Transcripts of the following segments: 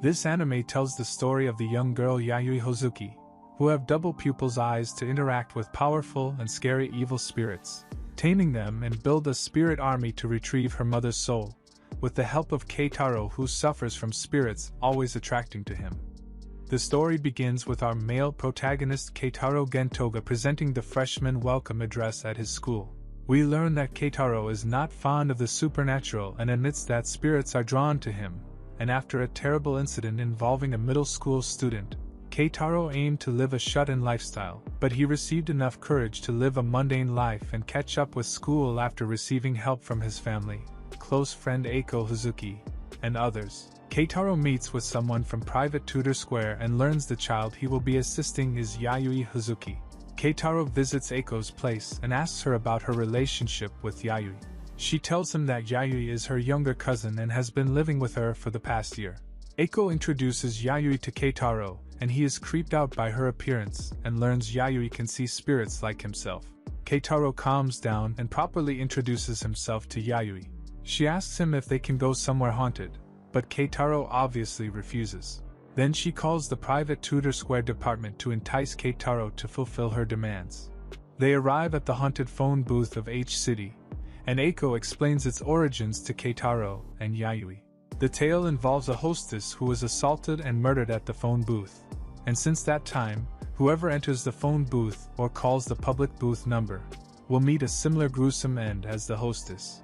This anime tells the story of the young girl Yayoi Hozuki, who have double pupils' eyes to interact with powerful and scary evil spirits, taming them and build a spirit army to retrieve her mother's soul, with the help of Keitaro, who suffers from spirits always attracting to him. The story begins with our male protagonist Keitaro Gentoga presenting the freshman welcome address at his school. We learn that Keitaro is not fond of the supernatural and admits that spirits are drawn to him, and after a terrible incident involving a middle school student, Keitaro aimed to live a shut-in lifestyle, but he received enough courage to live a mundane life and catch up with school after receiving help from his family, close friend Eiko Hazuki, and others. Keitaro meets with someone from Private Tutor Square and learns the child he will be assisting is Yayoi Hazuki. Keitaro visits Eiko's place and asks her about her relationship with Yayoi. She tells him that Yayoi is her younger cousin and has been living with her for the past year. Eiko introduces Yayoi to Keitaro, and he is creeped out by her appearance and learns Yayoi can see spirits like himself. Keitaro calms down and properly introduces himself to Yayoi. She asks him if they can go somewhere haunted, but Keitaro obviously refuses. Then she calls the Private Tutor Square department to entice Keitaro to fulfill her demands. They arrive at the haunted phone booth of H City, and Eiko explains its origins to Keitaro and Yayoi. The tale involves a hostess who was assaulted and murdered at the phone booth, and since that time, whoever enters the phone booth or calls the public booth number will meet a similar gruesome end as the hostess.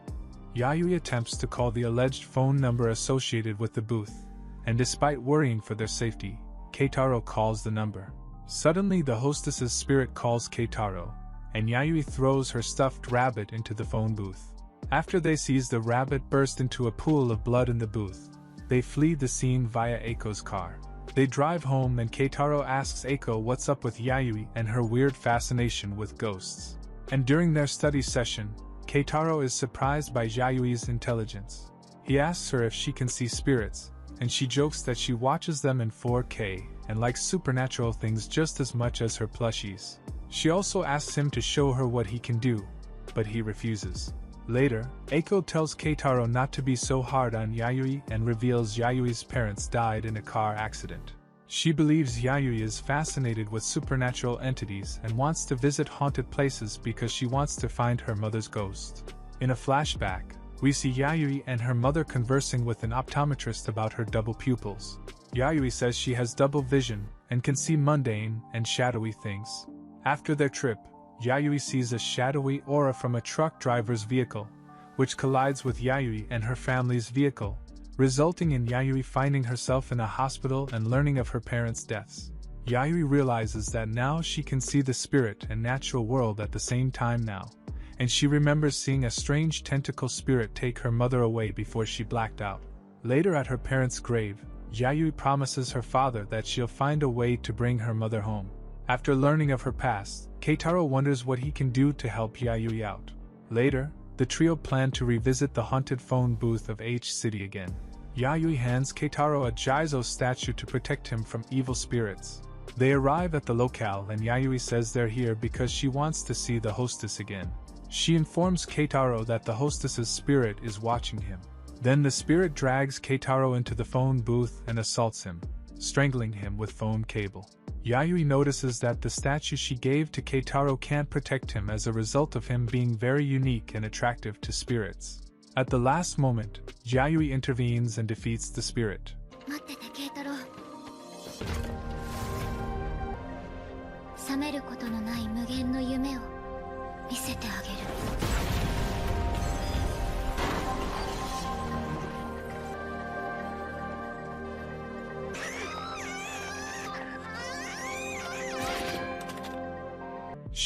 Yayoi attempts to call the alleged phone number associated with the booth, and despite worrying for their safety, Keitaro calls the number. Suddenly the hostess's spirit calls Keitaro, and Yayoi throws her stuffed rabbit into the phone booth. After they seize the rabbit burst into a pool of blood in the booth, they flee the scene via Eiko's car. They drive home and Keitaro asks Eiko what's up with Yayoi and her weird fascination with ghosts. And during their study session, Keitaro is surprised by Yayoi's intelligence. He asks her if she can see spirits, and she jokes that she watches them in 4K and likes supernatural things just as much as her plushies. She also asks him to show her what he can do, but he refuses. Later, Eiko tells Keitaro not to be so hard on Yayoi and reveals Yayoi's parents died in a car accident. She believes Yayoi is fascinated with supernatural entities and wants to visit haunted places because she wants to find her mother's ghost. In a flashback, we see Yayoi and her mother conversing with an optometrist about her double pupils. Yayoi says she has double vision and can see mundane and shadowy things. After their trip, Yayoi sees a shadowy aura from a truck driver's vehicle, which collides with Yayoi and her family's vehicle, resulting in Yayoi finding herself in a hospital and learning of her parents' deaths. Yayoi realizes that now she can see the spirit and natural world at the same time now, and she remembers seeing a strange tentacle spirit take her mother away before she blacked out. Later at her parents' grave, Yayoi promises her father that she'll find a way to bring her mother home. After learning of her past, Keitaro wonders what he can do to help Yayoi out. Later, the trio plan to revisit the haunted phone booth of H City again. Yayoi hands Keitaro a Jizo statue to protect him from evil spirits. They arrive at the locale and Yayoi says they're here because she wants to see the hostess again. She informs Keitaro that the hostess's spirit is watching him. Then the spirit drags Keitaro into the phone booth and assaults him, strangling him with phone cable. Yayoi notices that the statue she gave to Keitaro can't protect him as a result of him being very unique and attractive to spirits. At the last moment, Yayoi intervenes and defeats the spirit.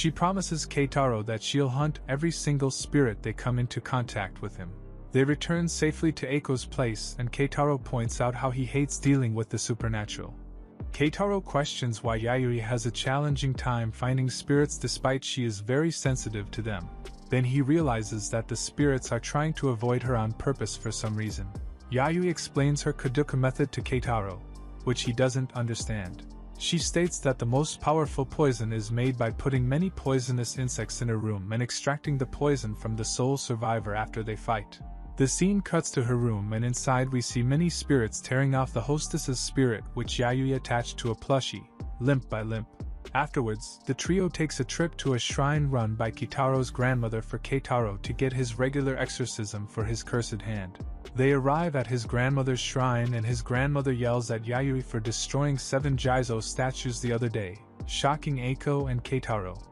She promises Keitaro that she'll hunt every single spirit they come into contact with him. They return safely to Eiko's place and Keitaro points out how he hates dealing with the supernatural. Keitaro questions why Yayoi has a challenging time finding spirits despite she is very sensitive to them. Then he realizes that the spirits are trying to avoid her on purpose for some reason. Yayoi explains her Kadoka method to Keitaro, which he doesn't understand. She states that the most powerful poison is made by putting many poisonous insects in a room and extracting the poison from the sole survivor after they fight. The scene cuts to her room, and inside we see many spirits tearing off the hostess's spirit, which Yayoi attached to a plushie, limp by limp. Afterwards, the trio takes a trip to a shrine run by Kitaro's grandmother for Keitaro to get his regular exorcism for his cursed hand. They arrive at his grandmother's shrine, and his grandmother yells at Yayoi for destroying 7 Jizo statues the other day, shocking Eiko and Keitaro.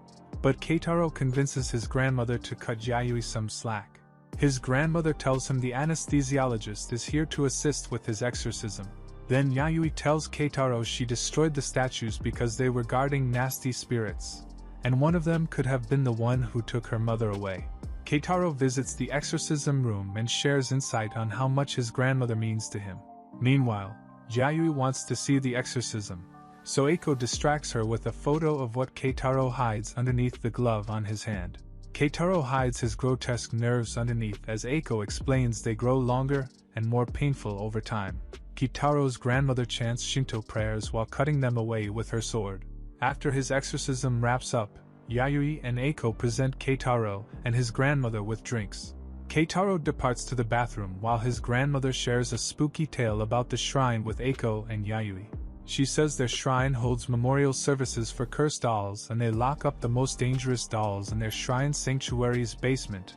But Keitaro convinces his grandmother to cut Yayoi some slack. His grandmother tells him the anesthesiologist is here to assist with his exorcism. Then Yayoi tells Keitaro she destroyed the statues because they were guarding nasty spirits, and one of them could have been the one who took her mother away. Keitaro visits the exorcism room and shares insight on how much his grandmother means to him. Meanwhile, Yayoi wants to see the exorcism, so Eiko distracts her with a photo of what Keitaro hides underneath the glove on his hand. Keitaro hides his grotesque nerves underneath as Eiko explains they grow longer and more painful over time. Keitaro's grandmother chants Shinto prayers while cutting them away with her sword. After his exorcism wraps up, Yayoi and Eiko present Keitaro and his grandmother with drinks. Keitaro departs to the bathroom while his grandmother shares a spooky tale about the shrine with Eiko and Yayoi. She says their shrine holds memorial services for cursed dolls, and they lock up the most dangerous dolls in their shrine sanctuary's basement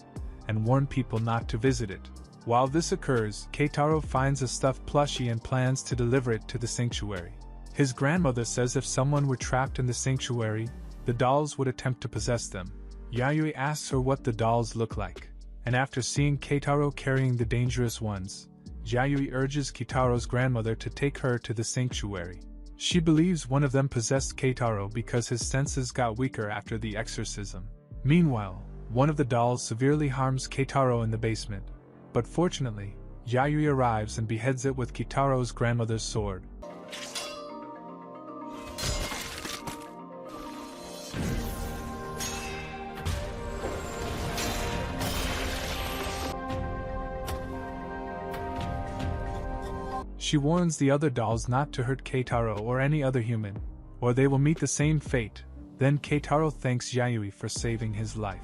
and warn people not to visit it. While this occurs, Keitaro finds a stuffed plushie and plans to deliver it to the sanctuary. His grandmother says if someone were trapped in the sanctuary, the dolls would attempt to possess them. Yayoi asks her what the dolls look like, and after seeing Keitaro carrying the dangerous ones, Yayoi urges Keitaro's grandmother to take her to the sanctuary. She believes one of them possessed Keitaro because his senses got weaker after the exorcism. Meanwhile, one of the dolls severely harms Keitaro in the basement, but fortunately, Yayoi arrives and beheads it with Keitaro's grandmother's sword. She warns the other dolls not to hurt Keitaro or any other human, or they will meet the same fate. Then Keitaro thanks Yayoi for saving his life.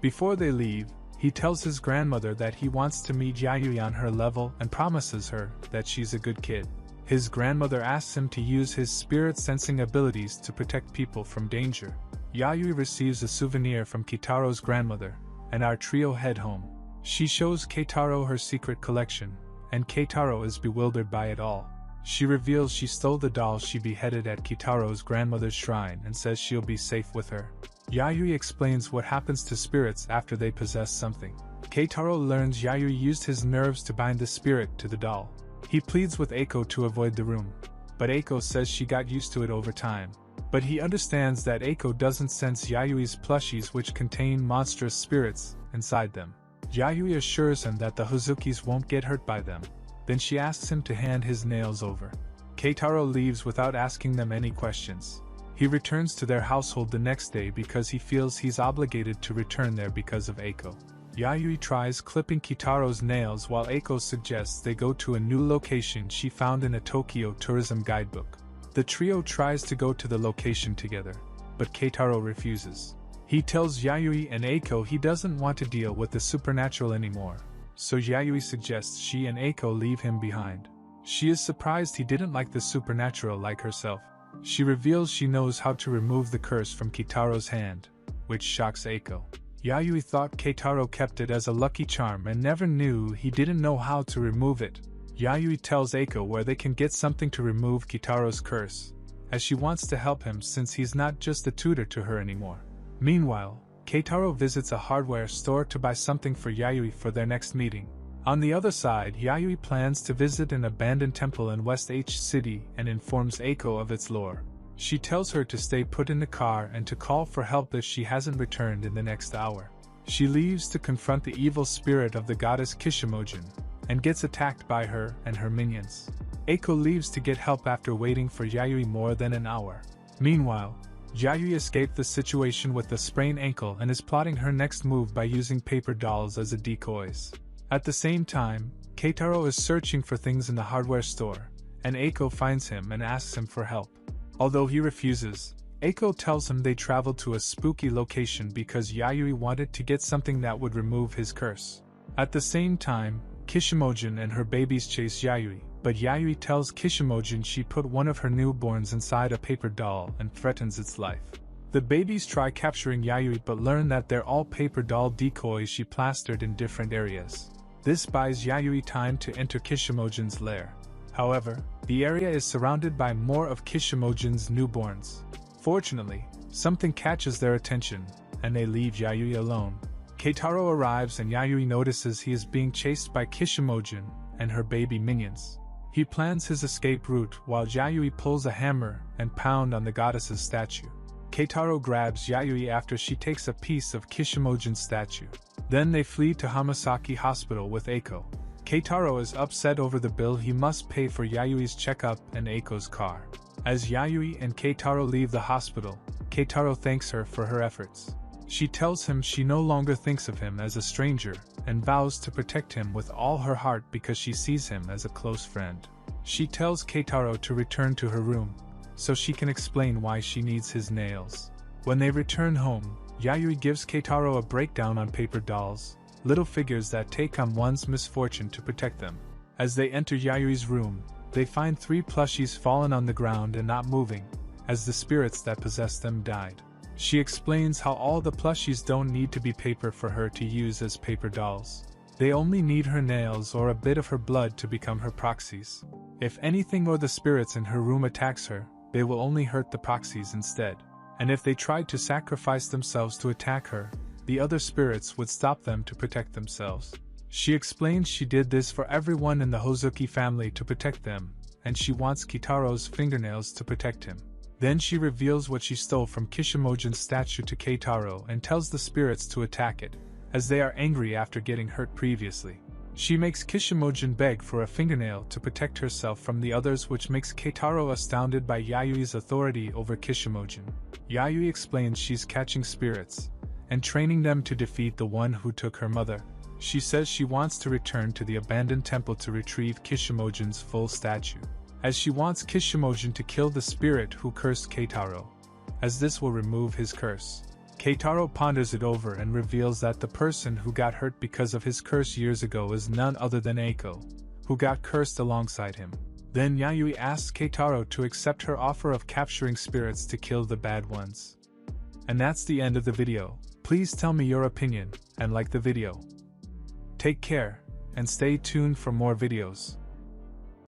Before they leave, he tells his grandmother that he wants to meet Yayoi on her level and promises her that she's a good kid. His grandmother asks him to use his spirit-sensing abilities to protect people from danger. Yayoi receives a souvenir from Keitaro's grandmother, and our trio head home. She shows Keitaro her secret collection, and Keitaro is bewildered by it all. She reveals she stole the doll she beheaded at Keitaro's grandmother's shrine and says she'll be safe with her. Yayoi explains what happens to spirits after they possess something. Keitaro learns Yayoi used his nerves to bind the spirit to the doll. He pleads with Eiko to avoid the room, but Eiko says she got used to it over time. But he understands that Eiko doesn't sense Yayoi's plushies, which contain monstrous spirits inside them. Yayoi assures him that the Hozukis won't get hurt by them. Then she asks him to hand his nails over. Keitaro leaves without asking them any questions. He returns to their household the next day because he feels he's obligated to return there because of Eiko. Yayoi tries clipping Keitaro's nails while Eiko suggests they go to a new location she found in a Tokyo tourism guidebook. The trio tries to go to the location together, but Keitaro refuses. He tells Yayoi and Eiko he doesn't want to deal with the supernatural anymore, so Yayoi suggests she and Eiko leave him behind. She is surprised he didn't like the supernatural like herself. She reveals she knows how to remove the curse from Keitaro's hand, which shocks Eiko. Yayoi thought Keitaro kept it as a lucky charm and never knew he didn't know how to remove it. Yayoi tells Eiko where they can get something to remove Keitaro's curse, as she wants to help him since he's not just a tutor to her anymore. Meanwhile, Keitaro visits a hardware store to buy something for Yayoi for their next meeting. On the other side, Yayoi plans to visit an abandoned temple in West H City and informs Eiko of its lore. She tells her to stay put in the car and to call for help if she hasn't returned in the next hour. She leaves to confront the evil spirit of the goddess Kishimojin, and gets attacked by her and her minions. Eiko leaves to get help after waiting for Yayoi more than an hour. Meanwhile, Yayoi escaped the situation with a sprained ankle and is plotting her next move by using paper dolls as decoys. At the same time, Keitaro is searching for things in the hardware store, and Eiko finds him and asks him for help. Although he refuses, Eiko tells him they traveled to a spooky location because Yayoi wanted to get something that would remove his curse. At the same time, Kishimogen and her babies chase Yayoi, but Yayoi tells Kishimogen she put one of her newborns inside a paper doll and threatens its life. The babies try capturing Yayoi but learn that they're all paper doll decoys she plastered in different areas. This buys Yayoi time to enter Kishimogen's lair. However, the area is surrounded by more of Kishimogen's newborns. Fortunately, something catches their attention, and they leave Yayoi alone. Keitaro arrives and Yayoi notices he is being chased by Kishimogen and her baby minions. He plans his escape route while Yayoi pulls a hammer and pounds on the goddess's statue. Keitaro grabs Yayoi after she takes a piece of Kishimogen's statue. Then they flee to Hamasaki Hospital with Eiko. Keitaro is upset over the bill he must pay for Yayoi's checkup and Eiko's car. As Yayoi and Keitaro leave the hospital, Keitaro thanks her for her efforts. She tells him she no longer thinks of him as a stranger and vows to protect him with all her heart because she sees him as a close friend. She tells Keitaro to return to her room, so she can explain why she needs his nails. When they return home, Yayoi gives Keitaro a breakdown on paper dolls, little figures that take on one's misfortune to protect them. As they enter Yayoi's room, they find 3 plushies fallen on the ground and not moving, as the spirits that possessed them died. She explains how all the plushies don't need to be paper for her to use as paper dolls. They only need her nails or a bit of her blood to become her proxies. If anything or the spirits in her room attacks her, they will only hurt the proxies instead. And if they tried to sacrifice themselves to attack her, the other spirits would stop them to protect themselves. She explains she did this for everyone in the Hozuki family to protect them, and she wants Keitaro's fingernails to protect him. Then she reveals what she stole from Kishimogen's statue to Keitaro and tells the spirits to attack it, as they are angry after getting hurt previously. She makes Kishimogen beg for a fingernail to protect herself from the others, which makes Keitaro astounded by Yayoi's authority over Kishimogen. Yayoi explains she's catching spirits and training them to defeat the one who took her mother. She says she wants to return to the abandoned temple to retrieve Kishimogen's full statue, as she wants Kishimogen to kill the spirit who cursed Keitaro, as this will remove his curse. Keitaro ponders it over and reveals that the person who got hurt because of his curse years ago is none other than Eiko, who got cursed alongside him. Then Yayoi asks Keitaro to accept her offer of capturing spirits to kill the bad ones. And that's the end of the video. Please tell me your opinion and like the video. Take care, and stay tuned for more videos.